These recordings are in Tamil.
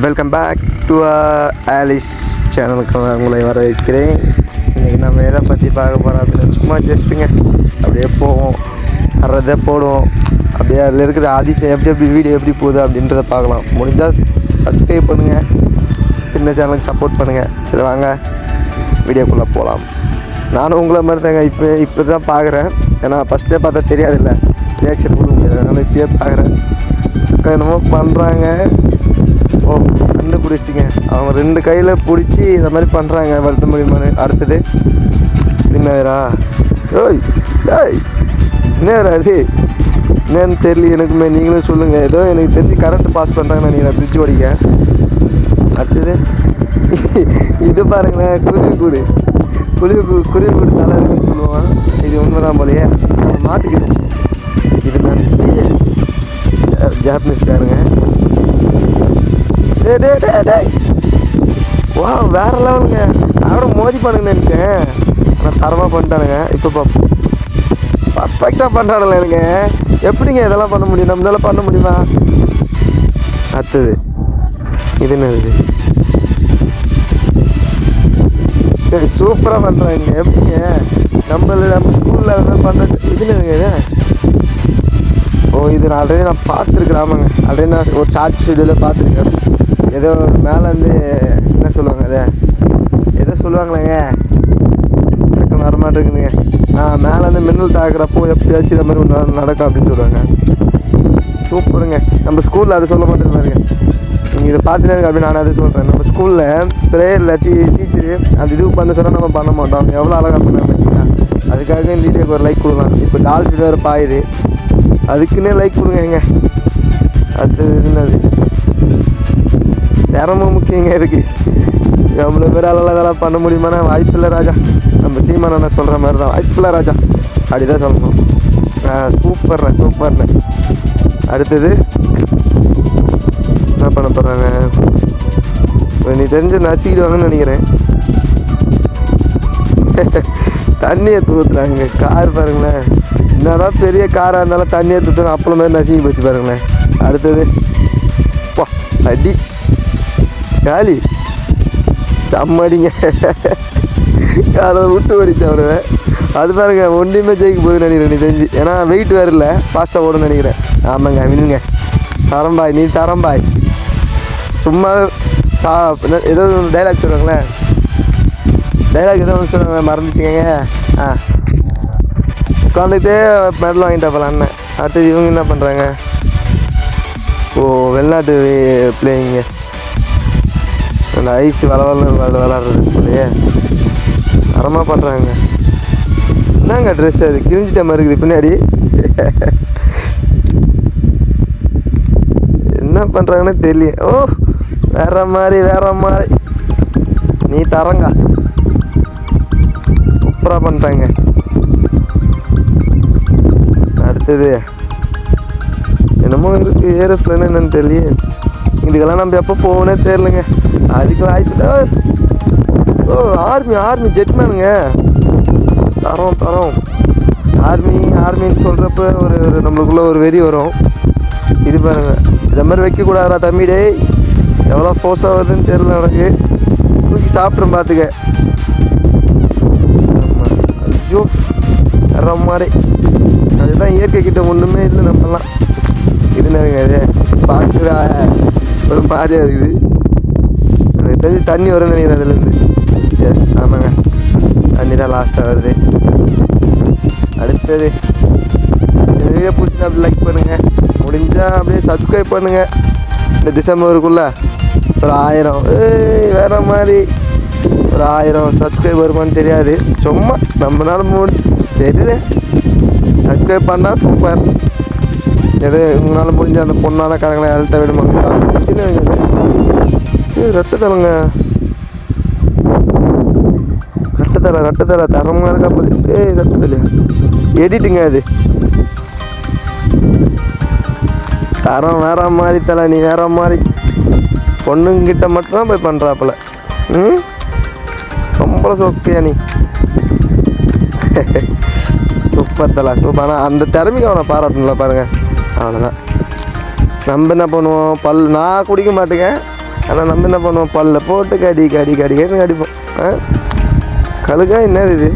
வெல்கம் பேக் டு ஆலிஸ் சேனலுக்கு உங்களை வரவேற்கிறேன். இன்றைக்கி நம்ம எதை பற்றி பார்க்க போகிறோம் அப்படின்னா சும்மா ஜஸ்ட்டுங்க அப்படியே போவோம், வர்றதே போடுவோம், அப்படியே அதில் இருக்கிற அதிசயம் எப்படி வீடியோ எப்படி போகுது அப்படின்றத பார்க்கலாம். முடிஞ்சால் சப்ஸ்கிரைப் பண்ணுங்கள், சின்ன சேனலுக்கு சப்போர்ட் பண்ணுங்கள். சரி வாங்க வீடியோக்குள்ளே போகலாம். நானும் உங்களை மாதிரி தாங்க இப்போ தான் பார்க்குறேன். ஏன்னா ஃபஸ்ட்டே பார்த்தா தெரியாதுல்ல, ரியாக்ஷன் கொடுக்க முடியாது. அதனால் இப்போயே பார்க்குறேன். என்னமோ பண்ணுறாங்க. ஓ கண்டுபிடிச்சிட்டிங்க, அவங்க 2 கையில் பிடிச்சி இந்த மாதிரி பண்ணுறாங்க. வளர்த்த முடியுமா? அடுத்தது என்னதுரா? ஓய் டாய் என்னடா இது? என்னன்னு தெரியல எனக்குமே, நீங்களும் சொல்லுங்கள். ஏதோ எனக்கு தெரிஞ்சு கரண்ட் பாஸ் பண்ணுறாங்கன்னு நினைக்கிறேன், ஃப்ரிட்ஜ் ஓடிக்க. அடுத்தது இது பாருங்களேன், குருவி கூடு தலை இருக்குன்னு சொல்லுவான். இது உண்மைதான் போலையே. மாட்டுக்கு இது நான் ஜாப்பனீஸ்காரங்க. வா வேற லெவலுங்க. நான் மோதி பண்ணுங்கன்னு நினச்சேன், ஆனால் தரமாக பண்ணிட்டானுங்க. இப்போ பார்ப்போம், பர்ஃபெக்டாக பண்ணுறானுங்க. எனக்கு எப்படிங்க இதெல்லாம் பண்ண முடியும்? நம்மளால பண்ண முடியுமா? அடுத்தது இது என்னது? சூப்பராக பண்ணுறாங்க. எப்படிங்க நம்ம ஸ்கூலில் அது மாதிரி பண்ண இது என்னதுங்க இது? ஓ இது நான் ஆல்ரெடி பார்த்துருக்குறேன். ஆமாங்க, ஆல்ரெடி நான் ஒரு ஷார்ட் வீடியோவில் பார்த்துருக்கேன். ஏதோ மேலேருந்து என்ன சொல்லுவாங்க, அதை ஏதோ சொல்லுவாங்களேங்க, எனக்கு வரமாட்டேங்குதுங்க. மேலேருந்து மின்னல் தாக்குறப்போ எப்படியாச்சும் இதை மாதிரி ஒன்று நடக்கும் அப்படின்னு சொல்லுவாங்க. சூப்பருங்க. நம்ம ஸ்கூலில் அதை சொல்ல மாட்டேன் பாருங்க. நீங்கள் இதை பார்த்துனே அப்படின்னு நான் அதை சொல்கிறேன். நம்ம ஸ்கூலில் ப்ரேயரில் டீச்சரு அந்த இது பண்ண சொன்னால் நம்ம பண்ண மாட்டோம். அவங்க எவ்வளோ அழகாக பண்ணாங்க பார்த்தீங்கன்னா, அதுக்காக இந்த வீடியோக்கு ஒரு லைக் கொடுக்கலாம். இப்போ டால்ஃபின் வேறு பாயுது, அதுக்குன்னே லைக் கொடுங்க. அடுத்தது என்னது? திறமும் முக்கியங்க இருக்குது. எவ்வளோ பேர் அதெல்லாம் பண்ண முடியுமாண்ணா? வாய்ப்பில்லை ராஜா. நம்ம சீமானண்ணா சொல்கிற மாதிரி தான், வாய்ப்பில்லை ராஜா அப்படி தான் சொல்லணும். சூப்பர்ண்ணே. அடுத்தது என்ன பண்ண போகிறாங்க? நீ தெரிஞ்சு நசிக்கிடுவாங்கன்னு நினைக்கிறேன். தண்ணியை ஊற்றுறாங்க. கார் பாருங்களேன், என்னதான் பெரிய காராக இருந்தாலும் தண்ணியை ஊற்றுறோம், அப்பளம் மாதிரி நசிக்கி போச்சு பாருங்களேன். அடுத்தது பா அடி காலி செம்மடிங்க. அதை விட்டு ஓடிச்சு அவனுவே. அது பாருங்க ஒன்றையுமே ஜெயிக்க போகுதுன்னு நினைக்கிறேன். நீ தெரிஞ்சு, ஏன்னா வெயிட் வேறு இல்லை, ஃபாஸ்ட்டாக ஓடுன்னு நினைக்கிறேன். ஆமாங்க, வினுங்க. தரம்பாய் நீ தரம்பாய். சும்மா ஏதோ ஒன்று டைலாக் சொல்லுவாங்களேன், டைலாக் ஏதோ ஒன்று சொல்லுவாங்க, மறந்துச்சுங்க. உட்காந்துக்கிட்டே மெடல் வாங்கிட்டா போல அண்ணன். அடுத்தது இவங்க என்ன பண்ணுறாங்க? ஓ வெளிநாட்டு பிளேயிங்க, அந்த ஐஸ் விளாட்றது இல்லையே, தரமாக பண்ணுறாங்க. என்னங்க ட்ரெஸ் அது கிழிஞ்சிட்ட மாதிரி இருக்குது பின்னாடி. என்ன பண்ணுறாங்கன்னு தெரியல. ஓ வேற மாதிரி நீ தரங்க. சூப்பராக பண்ணுறாங்க. அடுத்தது என்னமோ இருக்குது, ஏரோப்ளேன் என்னன்னு தெரியல. இதுக்கெல்லாம் நம்ம எப்போ போகணுன்னே தெரிலங்க. அதுக்கு வாய்ப்பில்லை. ஓ ஆர்மி ஜெட்மேனுங்க. தரோம் ஆர்மின்னு சொல்கிறப்ப ஒரு நம்மளுக்குள்ளே ஒரு வெறி வரும். இது பாருங்க, இதை மாதிரி வைக்கக்கூடாதா தம்பி? டே எவ்வளோ ஃபோர்ஸாக வருதுன்னு தெரில எனக்கு. தூக்கி சாப்பிட்றேன் பார்த்துக்க. ஐயோ வர மாதிரி. அதுதான் இயற்கை கிட்ட ஒன்றுமே இல்லை நம்மலாம். இது நேரங்க இது பார்க்குற ஒரு மாதிரியாக இருக்குது. எனக்கு தெரிஞ்சு தண்ணி வரும்னு நினைக்கிறேன் அதுலேருந்து. எஸ் ஆமாங்க, தண்ணி தான் லாஸ்ட்டாக வருது. அடுத்தது வீடியோ பிடிச்சி அப்படி லைக் பண்ணுங்கள், முடிஞ்சால் அப்படியே சப்ஸ்கிரைப் பண்ணுங்கள். இந்த டிசம்பருக்குள்ளே ஒரு 1000 வேறு மாதிரி ஒரு 1000 சப்ஸ்கிரைப் வருமானு தெரியாது, சும்மா நம்மளால தெரியல. சப்ஸ்கிரைப் பண்ணால் சூப்பர். எது உங்களால் முடிஞ்ச அந்த பொண்ணான காரங்களை அழுத்த விடுமாங்க. ரெட்டத்தலைங்க, ரெட்டத்தலை தரமாக இருக்கா போது. ரெட்டத்தலையா எடிட்டுங்க, அது தரம் வேற மாதிரி தலை. நீ வேற மாதிரி பொண்ணுங்கிட்ட மட்டும்தான் போய் பண்ணுறாப்புல. ரொம்ப சோக்கையா நீ. சூப்பர் தலை, சூப்பர். ஆனால் அந்த திறமைக்கு அவனை பாராட்டணும்ல பாருங்கள். அவ்வளோதான். நம்ம என்ன பண்ணுவோம், நான் குடிக்க மாட்டேங்க, ஆனால் நம்ம என்ன பண்ணுவோம், பல்ல போட்டு கடின்னு கடிப்போம். கழுகா என்னது இது?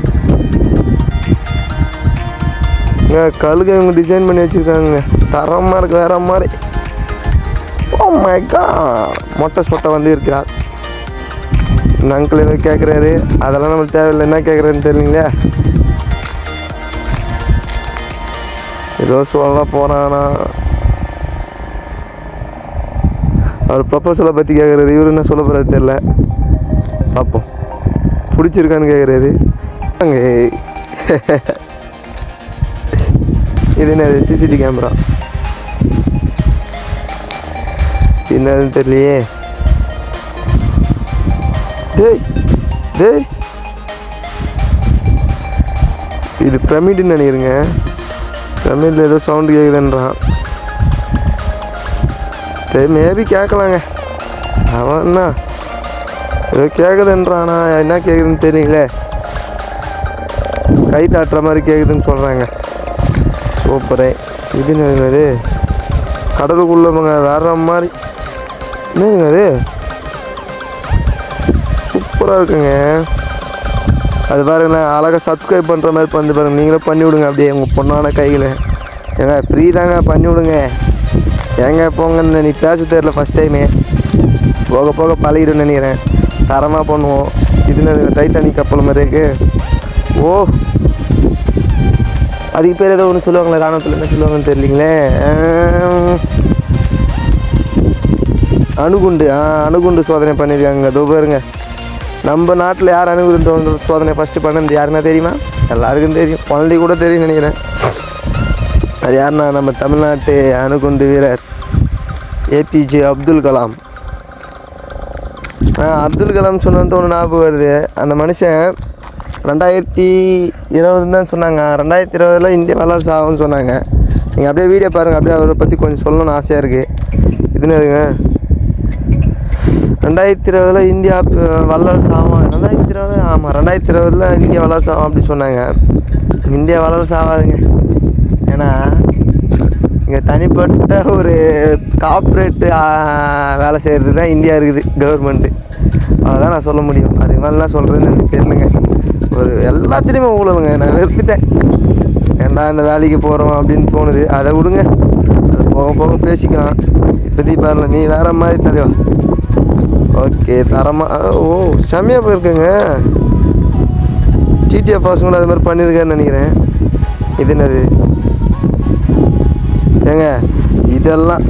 கழுகை இவங்க டிசைன் பண்ணி வச்சுருக்காங்க, தரமாக இருக்குது, வேற மாதிரி. ஓ மை காட், மொட்டை சொட்டை வந்து இருக்கிறார். இந்த அங்கிள் ஏதோ கேட்குறாரு, அதெல்லாம் நம்மளுக்கு தேவையில்லை. என்ன கேட்குறாருன்னு தெரியலீங்களே. ஏதோ சொல்ல போகிறானா, அவர் ப்ரப்போசலை பற்றி கேட்குறாரு. இவர் என்ன சொல்ல போகிறாரு தெரில, பார்ப்போம். பிடிச்சிருக்கான்னு கேட்குறாரு. அங்கே இது என்னது? சிசிடிவி கேமரா என்னதுன்னு தெரியலையே. டேய் இது பிரமிடுன்னு நினைக்கிறேங்க. பிரமிடில் ஏதோ சவுண்டு கேட்குதுன்றான். மேபி கேட்கலாங்க. அவன் என்ன ஏதோ கேட்குதுன்றானா, என்ன கேட்குதுன்னு தெரியல. கை தாட்டுற மாதிரி கேட்குதுன்னு சொல்கிறாங்க. சூப்பரே. இது என்னதுங்க? அது கடலுக்குள்ளவங்க வேற மாதிரி. என்னதுங்க அது? சூப்பராக இருக்குங்க. அது பாருங்களேன், அழகாக சப்ஸ்கிரைப் பண்ணுற மாதிரி வந்து பாருங்கள். நீங்களும் பண்ணி விடுங்க அப்படியே உங்கள் பொண்ணான கையில். ஏங்க ஃப்ரீ தாங்க, பண்ணி விடுங்க. ஏங்க போங்கன்னு நீ பேச தெரில ஃபஸ்ட் டைமே, போக போக பழகிடுன்னு நினைக்கிறேன். தரமாக பண்ணுவோம். இதுன்னு டைட்டானிக் கப்பல் மாதிரி இருக்குது. ஓ, அதுக்கு பேர் ஏதோ ஒன்று சொல்லுவாங்களே, ராணுவத்தில் என்ன சொல்லுவாங்கன்னு தெரியலிங்களே. அணுகுண்டு சோதனை பண்ணியிருக்காங்க. அதோ பாருங்க, நம்ம நாட்டில் யார் அணுகுண்டு சோதனை ஃபஸ்ட்டு பண்ணது யாருன்னா தெரியுமா? எல்லாருக்கும் தெரியும், குழந்தை கூட தெரியும் நினைக்கிறேன். அது யாருன்னா நம்ம தமிழ்நாட்டு அணுகுண்டு வீரர் ஏபிஜே அப்துல் கலாம். அப்துல் கலாம் சொன்னது ஒன்று ஞாபகம் வருது. அந்த மனுஷன் 2020 தான் சொன்னாங்க. 2020 இந்தியா வல்லரசு ஆகும்னு சொன்னாங்க. நீங்கள் அப்படியே வீடியோ பாருங்கள், அப்படியே அவரை பற்றி கொஞ்சம் சொல்லணும்னு ஆசையாக இருக்குது. இதுன்னு இருக்குங்க, 2020 இந்தியா வல்லரசு ஆகும். 2020 ஆமாம், 2020 இந்தியா வல்லரசு ஆகும் அப்படி சொன்னாங்க. இந்தியா வல்லரசு ஆகாதுங்க. ஏன்னா இங்கே தனிப்பட்ட ஒரு கார்ப்பரேட்டு வேலை செய்கிறது தான் இந்தியா இருக்குது, கவர்மெண்ட்டு. அவ்வளோதான் நான் சொல்ல முடியும். அதுக்கு மேலாம் சொல்கிறதுன்னு எனக்கு தெரியலங்க. ஒரு எல்லாத்துலேயுமே ஊழலுங்க. நான் வெறுத்துட்டேன். ஏன்டா இந்த வேலைக்கு போகிறோம் அப்படின்னு தோணுது. அதை விடுங்க, அதை போக போக பேசிக்கலாம். இப்போதைக்கு பாருங்க, நீ வேறு மாதிரி தலைவா. ஓகே, தரமாக. ஓ, செம்மையாக போயிருக்கேங்க. டிடிஎஃப் பாஸ் கூட அது மாதிரி பண்ணியிருக்கேன்னு நினைக்கிறேன். இது என்னது ஏங்க? இதெல்லாம்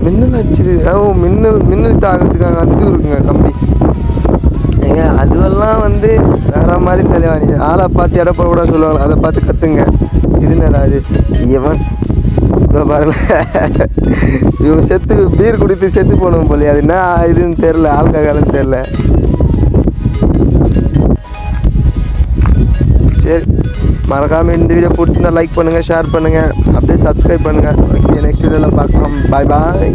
மின்னல் அடிச்சிது. மின்னல் தாக்கத்துக்காக அந்த இது இருக்குங்க, கம்பி. ஏங்க அதுவெல்லாம் வந்து வேறு மாதிரி தலைவாணி. ஆளை பார்த்து இடப்பட கூட சொல்லுவாங்க, அதை பார்த்து கற்றுங்க. இது என்னடா அது? இவன் பாருங்கள, இவங்க செத்து பீர் குடித்து செத்து போனவங்க போல. அது என்ன இதுன்னு தெரில, ஆல்கஹால்னு தெரில. சரி, மறக்காமல் இந்த வீடியோ பிடிச்சிருந்தா லைக் பண்ணுங்கள், ஷேர் பண்ணுங்கள், அப்படியே சப்ஸ்கிரைப் பண்ணுங்கள். ஓகே, நெக்ஸ்ட் வீடியோவில் பார்க்கலாம். பாய் பாய்.